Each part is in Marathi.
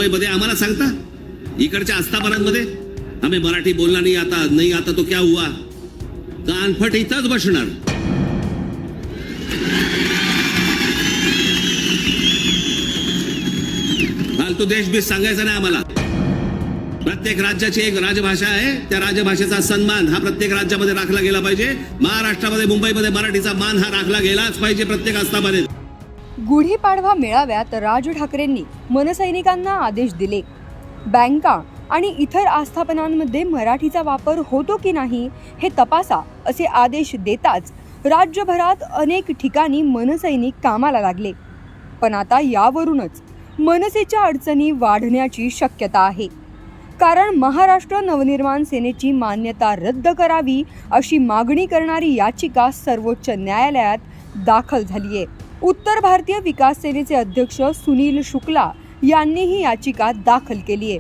मुंबईमध्ये आम्हाला सांगता, इकडच्या आस्थापनांमध्ये आम्ही मराठी बोलला नाही आता तो क्या हुआ, कानफट इथंच बसणार. फालतू देशबीज सांगायचं नाही आम्हाला. प्रत्येक राज्याची एक राजभाषा आहे, त्या राजभाषेचा सन्मान हा प्रत्येक राज्यामध्ये राखला गेला पाहिजे. महाराष्ट्रामध्ये मुंबईमध्ये मराठीचा मान हा राखला गेलाच पाहिजे प्रत्येक आस्थापनेत. गुढीपाडवा मेळाव्यात राज ठाकरेंनी मनसैनिकांना आदेश दिले. बँका आणि इतर आस्थापनांमध्ये मराठीचा वापर होतो की नाही हे तपासा असे आदेश देताच राज्यभरात अनेक ठिकाणी मनसैनिक कामाला लागले. पण आता यावरूनच मनसेच्या अडचणी वाढण्याची शक्यता आहे. कारण महाराष्ट्र नवनिर्माण सेनेची मान्यता रद्द करावी अशी मागणी करणारी याचिका सर्वोच्च न्यायालयात दाखल झाली आहे. उत्तर भारतीय विकास सेनेचे अध्यक्ष सुनील शुक्ला यांनी ही याचिका दाखल केली आहे.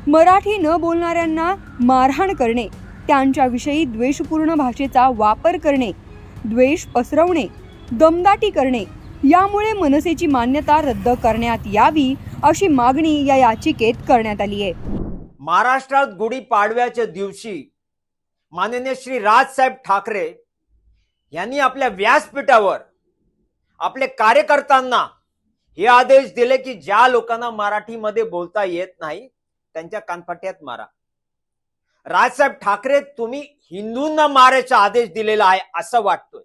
मराठी न बोलणाऱ्यांना मारहाण करणे, त्यांच्याविषयी द्वेषपूर्ण भाषेचा वापर करणे, द्वेष पसरवणे, दमदाटी करणे यामुळे मनसेची मान्यता रद्द करण्यात यावी अशी मागणी या याचिकेत करण्यात आली आहे. महाराष्ट्रात गुढीपाडव्याच्या दिवशी माननीय श्री राजसाहेब ठाकरे यांनी आपल्या व्यासपीठावर आपले कार्यकर्त्यांना हे आदेश दिले की ज्या लोकांना मराठीमध्ये बोलता येत नाही त्यांच्या कानफट्यात मारा. राजसाहेब ठाकरे, तुम्ही हिंदूंना मारायचा आदेश दिलेला आहे असं वाटतोय,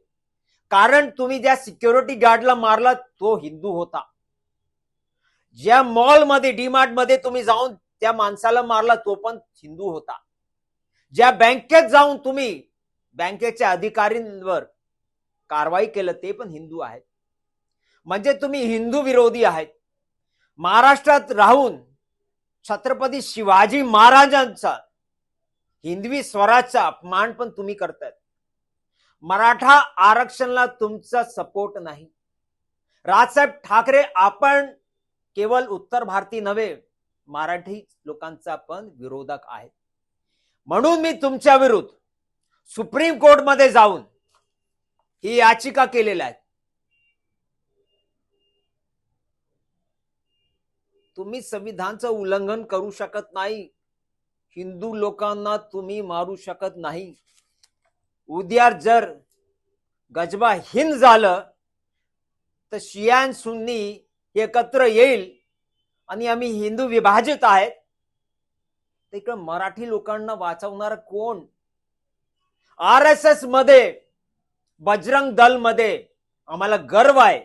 कारण तुम्ही ज्या सिक्युरिटी गार्डला मारला तो हिंदू होता. ज्या मॉलमध्ये डीमार्ट मध्ये तुम्ही जाऊन त्या माणसाला मारला तो पण हिंदू होता. ज्या बँकेत जाऊन तुम्ही बँकेच्या अधिकाऱ्यांवर कारवाई केलं ते पण हिंदू आहेत. म्हणजे तुम्ही हिंदू विरोधी आहेत. महाराष्ट्रात राहून छत्रपती शिवाजी महाराजांचा हिंदवी स्वराज्याचा अपमान पण तुम्ही करतायत. मराठा आरक्षणाला तुमचा सपोर्ट नाही. राजसाहेब ठाकरे, आपण केवळ उत्तर भारतीय नव्हे मराठी लोकांचा पण विरोधक आहे. म्हणून मी तुमच्या विरुद्ध सुप्रीम कोर्टमध्ये जाऊन ही याचिका केलेली आहे. तुम्ही संविधानाचं उल्लंघन करू शकत नाही. हिंदू लोकांना तुम्ही मारू शकत नाही. उद्या जर गजबा हिंद झालं तर शियान सुन्नी एकत्र येईल आणि आम्ही हिंदू विभाजित आहेत. तिकडे मराठी लोकांना वाचवणार कोण? RSS मध्ये, बजरंग दल मध्ये आम्हाला गर्व आहे.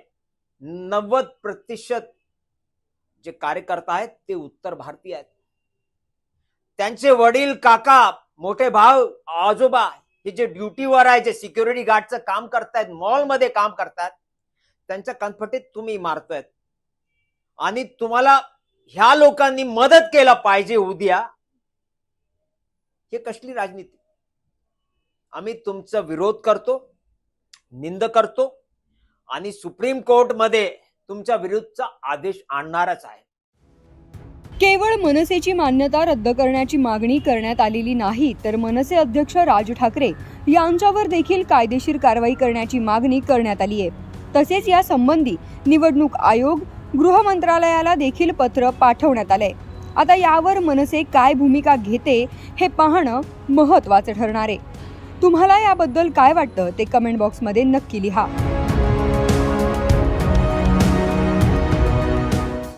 90% जे कार्यकर्ता आहेत ते उत्तर भारतीय आहेत. त्यांचे वडील, काका, मोठे भाऊ, आजोबा हे जे ड्युटीवर आहे, जे सिक्युरिटी गार्डचं काम करतायत, मॉलमध्ये काम करतात, त्यांच्या कानफटीत तुम्ही मारतायत. आणि तुम्हाला ह्या लोकांनी मदत केला पाहिजे उद्या. हे कसली राजनीती? आम्ही तुमचा विरोध करतो, निंद करतो आणि सुप्रीम कोर्टमध्ये तुमच्या विरुद्धचा आदेश आणणारच आहे. केवळ मनसेची मान्यता रद्द करण्याची मागणी करण्यात आलेली नाही, तर मनसे अध्यक्ष राज ठाकरे यांच्यावर देखील कायदेशीर कारवाई करण्याची मागणी करण्यात आली आहे. तसेच या संबंधी निवडणूक आयोग, गृह मंत्रालयाला देखील पत्र पाठवण्यात आलंय. आता यावर मनसे काय भूमिका घेते हे पाहणं महत्त्वाचं ठरणार आहे. तुम्हाला याबद्दल काय वाटतं ते कमेंट बॉक्समध्ये नक्की लिहा.